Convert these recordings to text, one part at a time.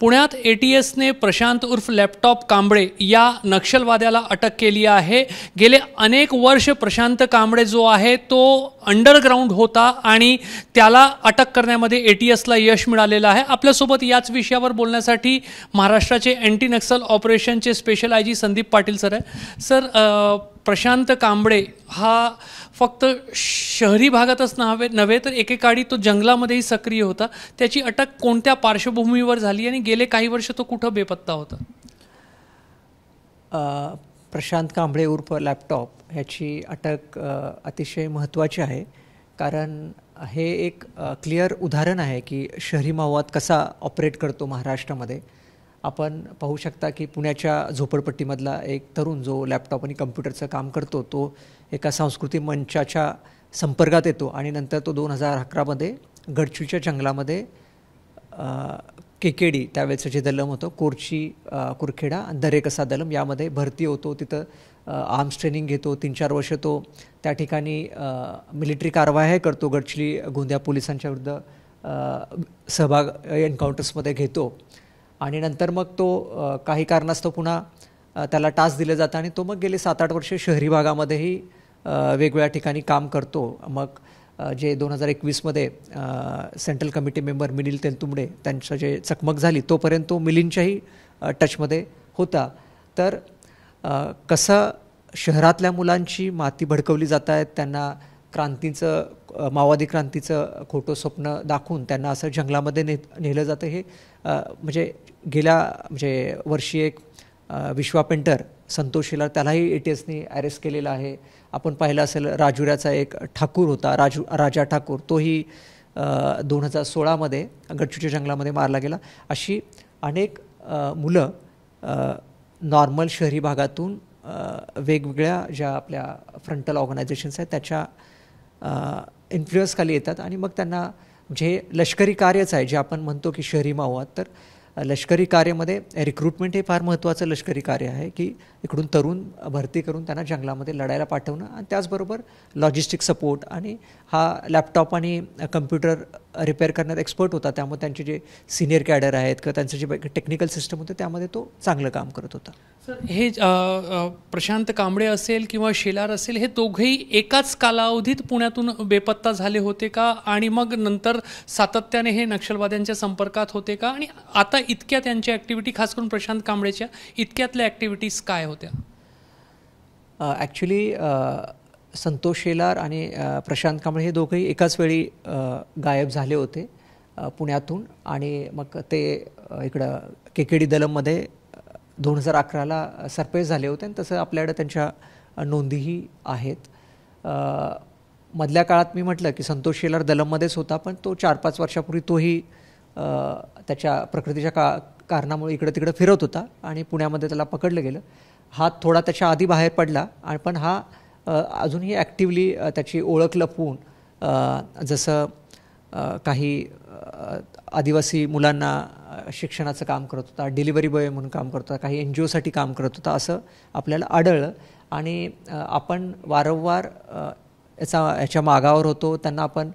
पुण्यात एटीएसने प्रशांत उर्फ लॅपटॉप कांबळे या नक्षलवाद्याला अटक केली आहे। गेले अनेक वर्ष प्रशांत कांबळे जो आहे तो अंडरग्राउंड होता आणि त्याला अटक करण्यामध्ये एटीएसला यश मिळालेलं आहे। आपल्यासोबत याच विषयावर बोलण्यासाठी महाराष्ट्राचे अँटी नक्सल ऑपरेशनचे special IG Sandeep Patil sir आहे। सर, प्रशांत कांबळे हा फक्त शहरी भागातच नव्हे तर एकेकाळी तो जंगलामध्येही सक्रिय होता। त्याची अटक कोणत्या पार्श्वभूमीवर झाली आणि गेले काही वर्ष तो कुठे बेपत्ता होता? प्रशांत कांबळे उर्फ लॅपटॉप ह्याची अटक अतिशय महत्त्वाची आहे, कारण हे एक क्लिअर उदाहरण आहे की शहरी माओवाद कसा ऑपरेट करतो महाराष्ट्रामध्ये। आपण पाहू शकता की पुण्याच्या झोपडपट्टीमधला एक तरुण जो लॅपटॉप आणि कम्प्युटरचं काम करतो तो एका सांस्कृतिक मंचाच्या संपर्कात येतो आणि नंतर तो 2011मध्ये गडचिरोलीच्या जंगलामध्ये केकेडी त्यावेळेचं जे दलम होतं कोरची कुरखेडा आणि दरेकसा दलम यामध्ये भरती होतो। तिथं आर्म्स ट्रेनिंग घेतो। 3-4 वर्ष तो त्या ठिकाणी मिलिटरी कारवाया करतो। गडचिरोली गोंदिया पोलिसांच्या विरुद्ध सहभाग एन्काउंटर्समध्ये घेतो आणि नंतर मग तो काही कारणास्तव पुन्हा त्याला टास्क दिलं जातं आणि तो मग गेले 7-8 वर्ष शहरी भागामध्येही वेगवेगळ्या ठिकाणी काम करतो। मग जे 2021मध्ये central committee member Milind Teltumbde त्यांचं जे चकमक झाली तोपर्यंत तो मिलिंदच्याही टचमध्ये होता। तर कसं शहरातल्या मुलांची माती भडकवली जात आहेत, त्यांना क्रांतीचं माओवादी क्रांतीचं खोटं स्वप्न दाखवून त्यांना असं जंगलामध्ये नेलं जातं। हे म्हणजे गेल्या वर्षी एक विश्वा पेंटर संतोष शेलार त्यालाही एटीएसने अरेस्ट केलेला आहे। आपण पाहिलं असेल राजुऱ्याचा एक ठाकूर होता राजा ठाकूर, तोही 2016मध्ये गडचिरोलीच्या जंगलामध्ये मारला गेला। अशी अनेक मुलं नॉर्मल शहरी भागातून वेगवेगळ्या ज्या आपल्या फ्रंटल ऑर्गनायझेशन्स आहेत त्याच्या इन्फ्लुअन्सखाली येतात आणि मग त्यांना जे लष्करी कार्यच आहे जे आपण म्हणतो की शहरी माओवाद, तर लष्करी कार्यामध्ये रिक्रुटमेंट हे फार महत्त्वाचं लष्करी कार्य आहे की इकडून तरुण भरती करून त्यांना जंगलामध्ये लढायला पाठवणं आणि त्याचबरोबर लॉजिस्टिक सपोर्ट। आणि हा लॅपटॉप आणि कम्प्युटर रिपेअर करण्यात एक्सपर्ट होता, त्यामुळे त्यांचे जे सिनियर कॅडर आहेत किंवा त्यांचं जे टेक्निकल सिस्टम होतं त्यामध्ये तो चांगलं काम करत होता। सर, हे प्रशांत कांबळे असेल किंवा शेलार असेल हे दोघेही एकाच कालावधीत पुण्यातून बेपत्ता झाले होते का आणि मग नंतर सातत्याने हे नक्षलवाद्यांच्या संपर्कात होते का? आणि आता इतक्या त्यांच्या ॲक्टिव्हिटी खास करून प्रशांत कांबळेच्या इतक्यातल्या ॲक्टिव्हिटीज काय होत्या? ॲक्च्युली संतोष शेलार आणि प्रशांत कांबळे हे दोघेही एकाच वेळी गायब झाले होते पुण्यातून आणि मग ते इकडं केकेडी दलममध्ये 2011ला सरप्राईज झाले होते आणि तसं आपल्याकडे त्यांच्या नोंदीही आहेत। मधल्या काळात मी म्हटलं की संतोष शेलार दलममध्येच होता, पण तो 4-5 वर्षापूर्वी तोही त्याच्या प्रकृतीच्या कारणामुळे इकडं तिकडं फिरत होता आणि पुण्यामध्ये त्याला पकडलं गेलं। हा थोडा त्याच्या आधी बाहेर पडला आणि पण हा अजूनही ॲक्टिवली त्याची ओळख लपवून जसं काही आदिवासी मुलांना शिक्षणाचं काम करत होता, डिलिव्हरी बॉय म्हणून काम करत होता, काही NGOसाठी काम करत होता असं आपल्याला आढळलं आणि आपण वारंवार ह्याच्या मागावर होतो। त्यांना आपण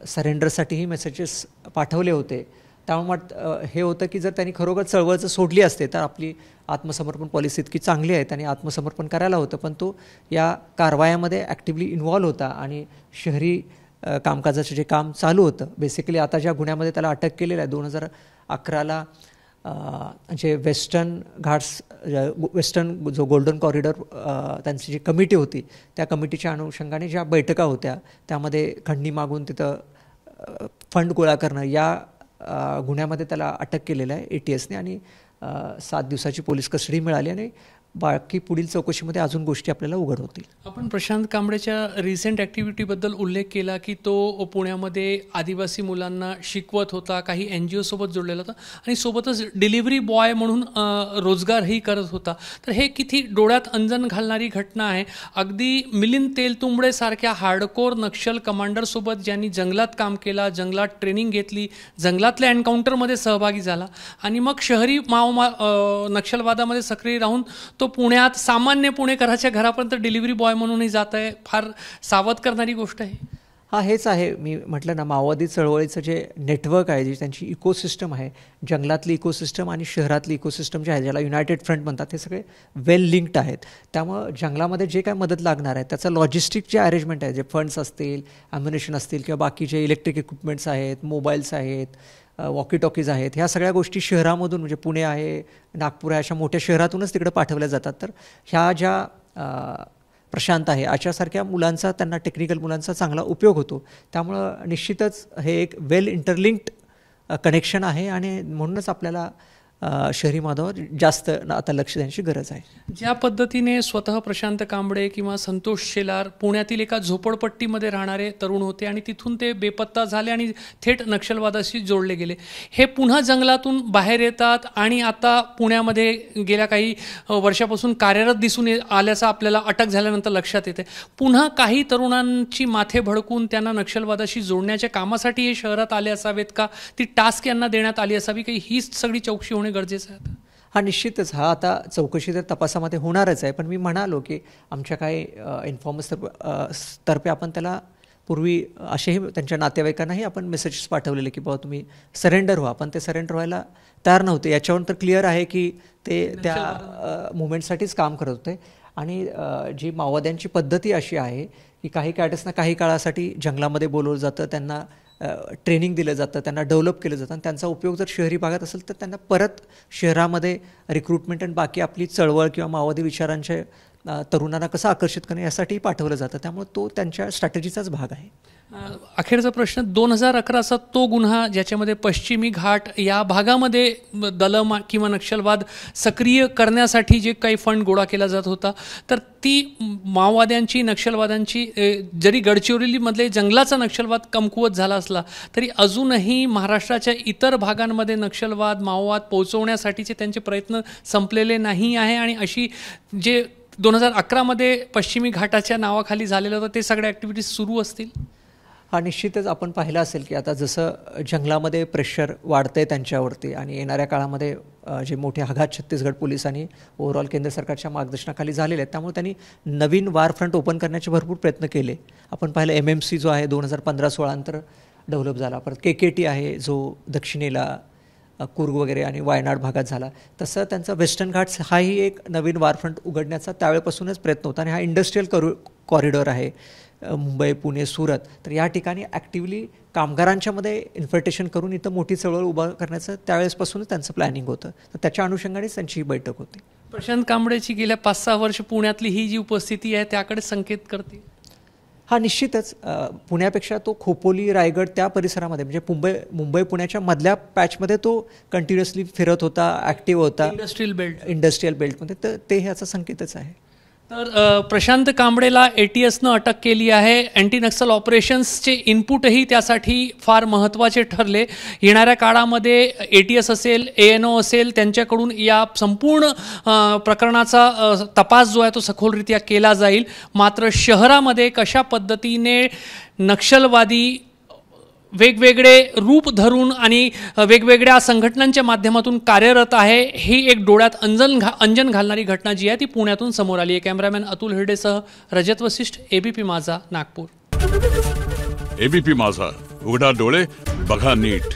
सरेंडरसाठीही मेसेजेस पाठवले होते। त्यामुळे हे होतं की जर त्यांनी खरोखर चळवळचं सोडली असते तर आपली आत्मसमर्पण पॉलिसी इतकी चांगली आहे, त्यांनी आत्मसमर्पण करायला होतं, पण तो या कारवायामध्ये ॲक्टिव्हली इन्व्हॉल्व होता आणि शहरी कामकाजाचं जे काम चालू होतं बेसिकली आता ज्या गुन्ह्यामध्ये त्याला अटक केलेलं आहे 2011ला जे वेस्टर्न जो गोल्डन कॉरिडॉर त्यांची जी कमिटी होती त्या कमिटीच्या अनुषंगाने ज्या बैठका होत्या त्यामध्ये खंडणी मागून तिथं फंड गोळा करणं या गुन्ह्यामध्ये त्याला अटक केलेलं आहे एटीएसने आणि 7 दिवसाची पोलीस कस्टडी मिळाली आणि बाकी पुढील चौकशीमध्ये अजून गोष्टी आपल्याला उघड होतील। आपण प्रशांत कांबळेच्या रिसेंट ॲक्टिव्हिटीबद्दल उल्लेख केला की तो पुण्यामध्ये आदिवासी मुलांना शिकवत होता, काही NGO सोबत जोडलेला होता आणि सोबतच डिलिव्हरी बॉय म्हणून रोजगारही करत होता। तर हे किती डोळ्यात अंजन घालणारी घटना आहे। अगदी मिलिंद तेलतुंबडे सारख्या हार्डकोर नक्षल कमांडरसोबत ज्यांनी जंगलात काम केला, जंगलात ट्रेनिंग घेतली, जंगलातल्या एन्काउंटरमध्ये सहभागी झाला आणि मग शहरी नक्षलवादामध्ये सक्रिय राहून तो पुण्यात सामान्य पुणेकराच्या घरापर्यंत डिलिव्हरी बॉय म्हणूनही जात आहे। फार सावध करणारी गोष्ट आहे। हा हेच आहे, मी म्हटलं ना, माओवादी चळवळीचं जे नेटवर्क आहे, जी त्यांची इकोसिस्टम आहे, जंगलातली इकोसिस्टम आणि शहरातली इकोसिस्टम जे आहे, ज्याला युनायटेड फ्रंट म्हणतात, हे सगळे वेल लिंक्ड आहेत. त्यामुळं जंगलामध्ये जे काय मदत लागणार आहे त्याचं लॉजिस्टिक जे अरेंजमेंट आहे, जे फंड्स असतील, ॲम्युनिशन असतील किंवा बाकीचे इलेक्ट्रिक इक्विपमेंट्स आहेत, मोबाईल्स आहेत, वॉकी टॉकीज आहेत, ह्या सगळ्या गोष्टी शहरामधून, म्हणजे पुणे आहे, नागपूर आहे, अशा मोठ्या शहरातूनच तिकडे पाठवल्या जातात. तर ह्या ज्या प्रशांत आहे अशासारख्या मुलांचा, त्यांना टेक्निकल मुलांचा चांगला उपयोग होतो. त्यामुळं निश्चितच हे एक वेल इंटरलिंक्ड कनेक्शन आहे आणि म्हणूनच आपल्याला शहरी माधवावर जास्त आता लक्ष देण्याची गरज आहे. ज्या पद्धतीने स्वतः प्रशांत कांबळे किंवा संतोष शेलार पुण्यातील एका झोपडपट्टीमध्ये राहणारे तरुण होते आणि तिथून ते बेपत्ता झाले आणि थेट नक्षलवादाशी जोडले गेले, हे पुन्हा जंगलातून बाहेर येतात आणि आता पुण्यामध्ये गेल्या काही वर्षापासून कार्यरत दिसून आल्याचं आपल्याला अटक झाल्यानंतर लक्षात येते. पुन्हा काही तरुणांची माथे भडकून त्यांना नक्षलवादाशी जोडण्याच्या कामासाठी हे शहरात आले असावेत का? ती टास्क यांना देण्यात आली असावी काही? ही सगळी चौकशी होणे गरजेचं आहे. हा निश्चितच, हा आता चौकशी तर तपासामध्ये होणारच आहे. पण मी म्हणालो की आमच्या काही इन्फॉर्मर्स तर्फे आपण त्याला पूर्वी असेही त्यांच्या नातेवाईकांनाही आपण मेसेजेस पाठवलेले की बाबा तुम्ही सरेंडर व्हा, पण ते सरेंडर व्हायला तयार नव्हते. याच्यावर तर क्लिअर आहे की ते त्या मुवमेंटसाठीच काम करत होते. आणि जी माओवाद्यांची पद्धती अशी आहे की काही कॅडेट्सना काही काळासाठी जंगलामध्ये बोलवलं जातं, त्यांना ट्रेनिंग दिलं जातं, त्यांना डेव्हलप केलं जातं आणि त्यांचा उपयोग जर शहरी भागात असेल तर त्यांना परत शहरामध्ये रिक्रुटमेंट आणि बाकी आपली चळवळ किंवा माओवादी विचारांच्या तरुणांना कसं आकर्षित करणं यासाठी पाठवलं जातं. त्यामुळे तो त्यांच्या स्ट्रॅटेजीचाच भाग आहे. अखेरचा प्रश्न, 2011चा तो गुन्हा ज्याच्यामध्ये पश्चिमी घाट या भागामध्ये दलम किंवा नक्षलवाद सक्रिय करण्यासाठी जे काही फंड गोळा केला जात होता, तर ती माओवाद्यांची, नक्षलवाद्यांची, जरी गडचिरोलीमधले जंगलाचा नक्षलवाद कमकुवत झाला असला तरी अजूनही महाराष्ट्राच्या इतर भागांमध्ये नक्षलवाद, माओवाद पोहोचवण्यासाठीचे त्यांचे प्रयत्न संपलेले नाही आहे. आणि अशी जे 2011मध्ये पश्चिमी घाटाच्या नावाखाली झालेलं होतं ते सगळ्या ॲक्टिव्हिटीज सुरू असतील. हा निश्चितच आपण पाहिलं असेल की आता जसं जंगलामध्ये प्रेशर वाढतंय त्यांच्यावरती आणि येणाऱ्या काळामध्ये जे मोठे आघात छत्तीसगड पोलीस आणि ओव्हरऑल केंद्र सरकारच्या मार्गदर्शनाखाली झालेले आहेत, त्यामुळे त्यांनी नवीन वार फ्रंट ओपन करण्याचे भरपूर प्रयत्न केले. आपण पाहिलं MMC जो आहे 2015-16 नंतर डेव्हलप झाला. परत KKT आहे जो दक्षिणेला कुर्ग वगैरे आणि वायनाड भागात झाला. तसं त्यांचा वेस्टर्न घाट्स हाही एक नवीन वार फ्रंट उघडण्याचा त्यावेळेपासूनच प्रयत्न होता. आणि हा इंडस्ट्रीयल कॉरिडॉर आहे, मुंबई, पुणे, सुरत. तर या ठिकाणी ॲक्टिव्हली कामगारांच्यामध्ये इन्फिल्ट्रेशन करून इथं मोठी चळवळ उभा करण्याचं त्यावेळेसपासूनच त्यांचं प्लॅनिंग होतं. तर त्याच्या अनुषंगानेच त्यांची ही बैठक होती. प्रशांत कांबळेची गेल्या 5-6 वर्ष पुण्यातली ही जी उपस्थिती आहे त्याकडे संकेत करते. हा निश्चितच, पुण्यापेक्षा तो खोपोली, रायगड त्या परिसरामध्ये, म्हणजे मुंबई पुण्याच्या मधल्या पॅचमध्ये तो कंटिन्युअसली फिरत होता, ॲक्टिव्ह होता इंडस्ट्रीयल बेल्टमध्ये. तर ते ह्याचा संकेतच आहे. तर प्रशांत कांबळेला ATSनं अटक केली आहे. अँटी नक्सल ऑपरेशन्सचे इनपुटही त्यासाठी फार महत्त्वाचे ठरले. येणाऱ्या काळामध्ये ATS असेल, ANO असेल, त्यांच्याकडून या संपूर्ण प्रकरणाचा तपास जो आहे तो सखोलरित्या केला जाईल. मात्र शहरामध्ये कशा पद्धतीने नक्षलवादी वेगवेगळे रूप धरून आणि वेगवेगळ्या संघटनांच्या माध्यमातून कार्यरत आहे, ही एक डोळ्यात अंजन घालणारी घटना जी आहे ती पुण्यातून समोर आली आहे. कॅमेरामॅन अतुल हिरडेसह रजत वसिष्ठ, ABP माझा, नागपूर. ABP माझा, उघडा डोळे बघा नीट.